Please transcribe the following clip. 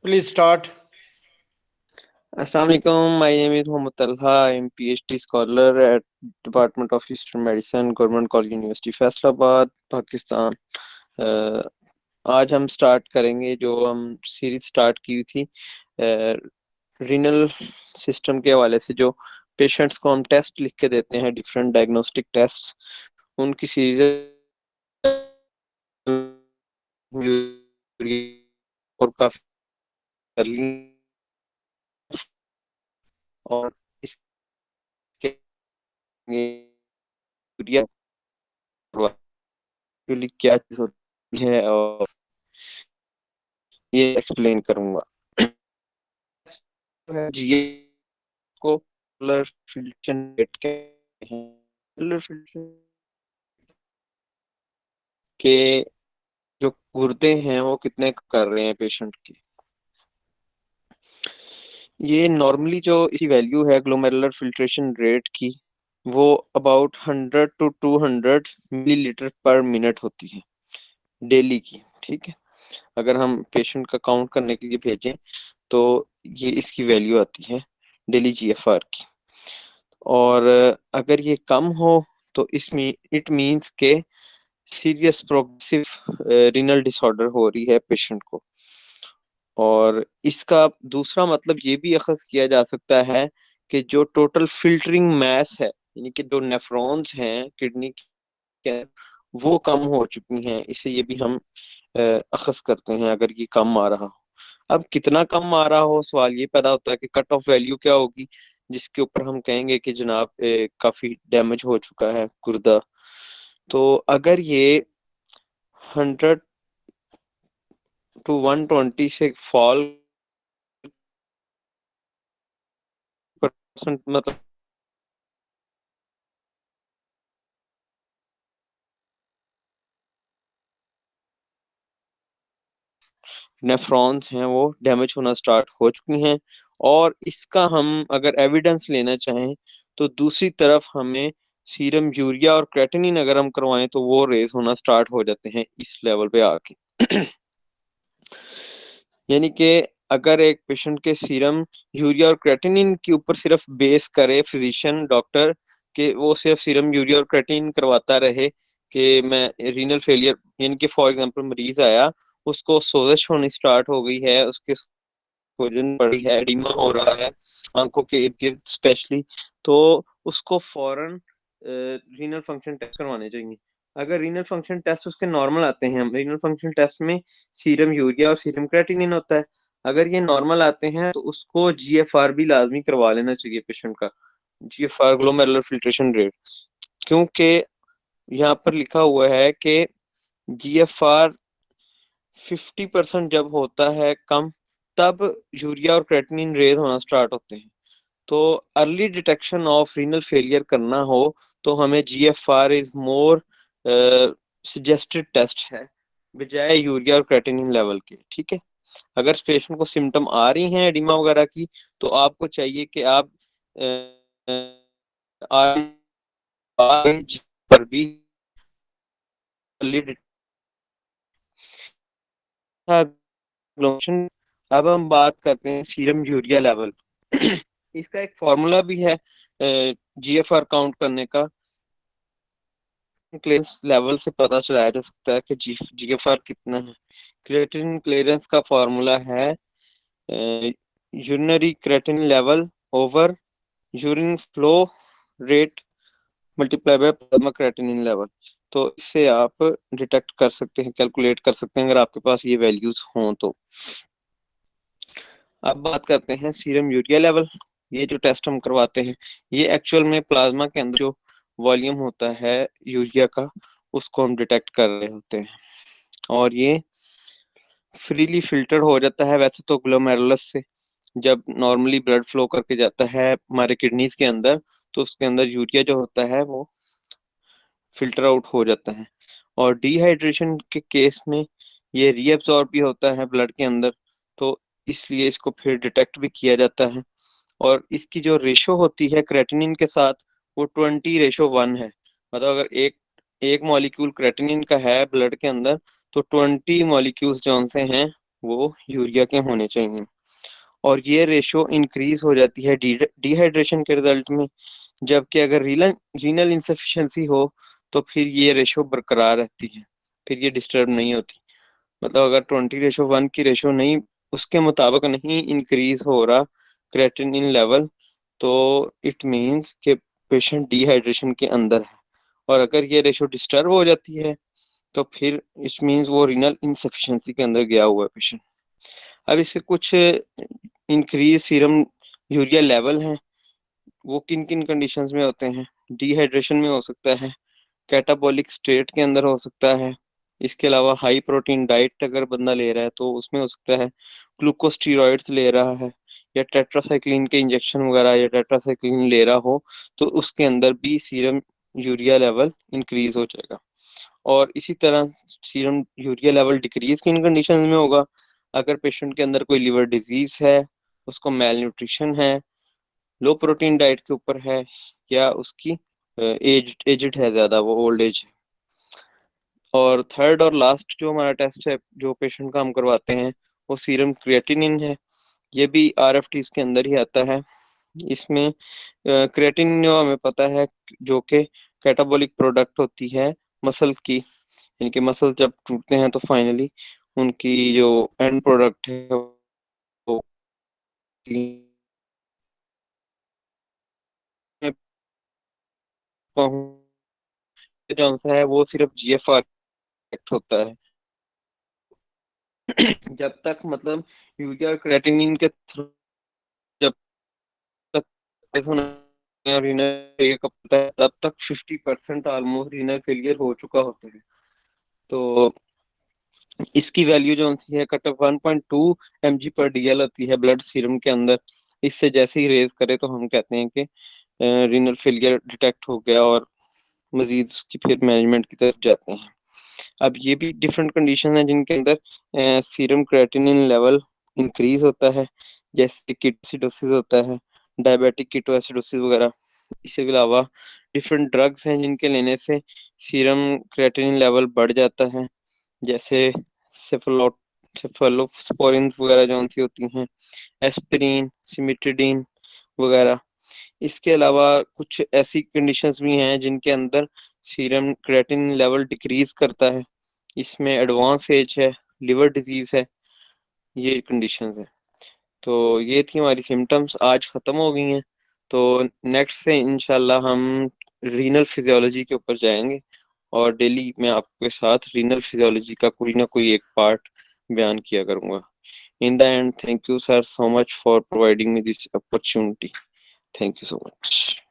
Please start. Assalamu alaikum. My name is Mohammed Talha. I am PhD scholar at Department of Eastern Medicine, Government College University, Faisalabad, Pakistan. अ, आज हम start करेंगे जो हम series start की थी renal system के हवाले से। जो पेशेंट्स को हम टेस्ट लिख के देते हैं, डिफरेंट डायग्नोस्टिक टेस्ट, उनकी सीरीज और काफी कर ली। और इसके यूरिया एक्चुअली क्या चीज होती है और ये एक्सप्लेन करूंगा। ये को कलर फिल्ट्रेशन रेट कहते हैं। कलर फिल्ट्रेशन के जो गुर्दे हैं वो कितने कर रहे हैं पेशेंट के। ये नॉर्मली जो इसकी वैल्यू है ग्लोमेरुलर फिल्ट्रेशन रेट की, वो अबाउट 100 to 200 मिलीलीटर पर मिनट होती है डेली की। ठीक है, अगर हम पेशेंट का काउंट करने के लिए भेजें तो ये इसकी वैल्यू आती है डेली जीएफआर की। और अगर ये कम हो तो इसमें इट मींस के सीरियस प्रोग्रेसिव रीनल डिसऑर्डर हो रही है पेशेंट को। और इसका दूसरा मतलब ये भी अखज किया जा सकता है कि जो टोटल फिल्टरिंग मैस है, यानी कि जो नेफ्रॉन्स हैं किडनी के, वो कम हो चुकी हैं। इसे ये भी हम अखज करते हैं अगर ये कम आ रहा हो। अब कितना कम आ रहा हो, सवाल ये पैदा होता है कि कट ऑफ वैल्यू क्या होगी जिसके ऊपर हम कहेंगे कि जनाब काफी डैमेज हो चुका है गुर्दा। तो अगर ये 100 to 120 से फॉल परसेंट, मतलब नेफ्रॉन्स हैं वो डैमेज होना स्टार्ट हो चुकी हैं। और इसका हम अगर एविडेंस लेना चाहें तो दूसरी तरफ हमें सीरम यूरिया और क्रेटिनिन अगर हम करवाएं तो वो रेज होना स्टार्ट हो जाते हैं इस लेवल पे आके। यानी कि अगर एक पेशेंट के सीरम यूरिया और क्रेटिनिन के ऊपर सिर्फ बेस करे फिजिशियन डॉक्टर, कि वो सिर्फ सीरम यूरिया और क्रेटिनिन करवाता रहे कि मैं रीनल फेलियर, यानी कि फॉर एग्जांपल मरीज आया, उसको सोजिश होनी स्टार्ट हो गई है, उसके सूजन पड़ी है, एडिमा हो रहा है आंखों के इर्द गिर्द स्पेशली, तो उसको फौरन रीनल फंक्शन टेस्ट करवाने चाहिए। अगर रीनल फंक्शन टेस्ट उसके नॉर्मल आते हैं, रीनल फंक्शन टेस्ट में सीरम यूरिया और सीरम क्रेटिनिन होता है, अगर ये नॉर्मल आते हैं तो उसको जीएफआर भी लाजमी करवा लेना चाहिए पेशेंट का, जीएफआर ग्लोमेरुलर फिल्ट्रेशन रेट। क्योंकि यहाँ पर लिखा हुआ है कि जीएफआर 50% जब होता है कम, तब यूरिया और क्रेटिनिन रेज होना स्टार्ट होते हैं। तो early detection of renal failure करना हो तो हमें GFR is more suggested test है बजाय यूरिया और क्रेटिनिन लेवल के। ठीक है, अगर पेशेंट को सिम्टम आ रही हैं एडिमा वगैरह की, तो आपको चाहिए कि आप पर भी अर्ली। अब हम बात करते हैं सीरम यूरिया लेवल। इसका एक फॉर्मूला भी है जीएफआर काउंट करने का। क्लियरेंस लेवल से पता चलाया जा सकता है कि जीएफआर कितना है। क्रिएटिनिन क्लियरेंस का फॉर्मूला है urinary creatinine level over urine flow rate multiply by plasma creatinine level. तो इससे आप डिटेक्ट कर सकते हैं, कैलकुलेट कर सकते हैं अगर आपके पास ये वैल्यूज हों तो। अब बात करते हैं सीरम यूरिया लेवल। ये जो टेस्ट हम करवाते हैं, ये एक्चुअल में प्लाज्मा के अंदर जो वॉल्यूम होता है यूरिया का, उसको हम डिटेक्ट कर रहे होते हैं। और ये फ्रीली फिल्टर हो जाता है वैसे तो ग्लोमेरुलस से। जब नॉर्मली ब्लड फ्लो करके जाता है हमारे किडनीज के अंदर, तो उसके अंदर यूरिया जो होता है वो फिल्टर आउट हो जाता है। और डिहाइड्रेशन के केस में ये रीअब्सॉर्ब भी होता है ब्लड के अंदर, तो इसलिए इसको फिर डिटेक्ट भी किया जाता है। और इसकी जो रेशो होती है क्रेटिनिन के साथ, वो 20:1 है। मतलब अगर एक एक मॉलिक्यूल क्रेटिनिन का है ब्लड के अंदर, तो 20 मॉलिक्यूल्स जो से हैं वो यूरिया के होने चाहिए। और ये रेशो इंक्रीज हो जाती है डिहाइड्रेशन के रिजल्ट में। जबकि अगर रीनल रीनल इंसफिशिएंसी हो तो फिर ये रेशो बरकरार रहती है, फिर ये डिस्टर्ब नहीं होती। मतलब अगर 20:1 की रेशो नहीं, उसके मुताबिक नहीं इंक्रीज हो रहा क्रेटिनिन लेवल, तो इट मीन्स कि पेशेंट डिहाइड्रेशन के अंदर है। और अगर ये रेशो डिस्टर्ब हो जाती है तो फिर इट मीन्स वो रीनल इंसफिशिएंसी के अंदर गया हुआ है पेशेंट। अब इसके कुछ इंक्रीज सीरम यूरिया लेवल हैं। वो किन किन कंडीशंस में होते हैं? डिहाइड्रेशन में हो सकता है, कैटाबॉलिक स्टेट के अंदर हो सकता है, इसके अलावा हाई प्रोटीन डाइट अगर बंदा ले रहा है तो उसमें हो सकता है, ग्लूकोस्टीरॉइड्स ले रहा है, या टेट्रासाइक्लिन के इंजेक्शन वगैरह या टेट्रासाइक्लिन ले रहा हो, तो उसके अंदर भी सीरम यूरिया लेवल इंक्रीज हो जाएगा। और इसी तरह सीरम यूरिया लेवल डिक्रीज किन कंडीशन में होगा? अगर पेशेंट के अंदर कोई लिवर डिजीज है, उसको मेल न्यूट्रिशन है, लो प्रोटीन डाइट के ऊपर है, या उसकी एजड है, ज्यादा वो ओल्ड एज है। और थर्ड और लास्ट जो हमारा टेस्ट है जो पेशेंट का हम करवाते हैं, वो सीरम क्रिएटिनिन है। ये भी आरएफटीज के अंदर ही आता है। इसमें क्रिएटिनिन हमें पता है जो कि कैटाबॉलिक प्रोडक्ट होती है मसल की। इनके मसल जब टूटते हैं तो फाइनली उनकी जो एंड प्रोडक्ट है वो जो है वो सिर्फ जीएफआर होता है। जब तक मतलब यूरिया क्रेटिनिन के थ्रू जब तक रीनल फेलियर का पता है, तब तक 50% ऑलमोस्ट रीनल फेलियर हो चुका होता है। तो इसकी वैल्यू जो होती है कट ऑफ 1.2 mg/dl होती है ब्लड सीरम के अंदर। इससे जैसे ही रेज करे तो हम कहते हैं कि रीनल फेलियर डिटेक्ट हो गया, और मजीद उसकी फिर मैनेजमेंट की तरफ जाते हैं। अब ये भी डिफरेंट कंडीशन है जिनके अंदर सीरम क्रेटिनिन लेवल इंक्रीज होता है, जैसे कीटोसिडोसिस होता है, डायबिटिक कीटोएसिडोसिस वगैरह। इसके अलावा डिफरेंट ड्रग्स हैं जिनके लेने से सीरम क्रेटिनिन लेवल बढ़ जाता है, जैसे सेफलो सेफलोस्पोरिन वगैरह जो सी होती हैं, एस्पिरिन, सिमिट्रिडीन वगैरह। इसके अलावा कुछ ऐसी कंडीशंस भी हैं जिनके अंदर सीरम क्रेटिनिन लेवल डिक्रीज करता है। इसमें एडवांस एज है, लिवर डिजीज है, ये कंडीशंस है। तो ये थी हमारी सिम्टम्स, आज खत्म हो गई हैं। तो नेक्स्ट से इंशाल्लाह हम रीनल फिजियोलॉजी के ऊपर जाएंगे, और डेली मैं आपके साथ रीनल फिजियोलॉजी का कोई ना कोई एक पार्ट बयान किया करूंगा। In the end, thank you sir so much for providing me this opportunity. Thank you so much.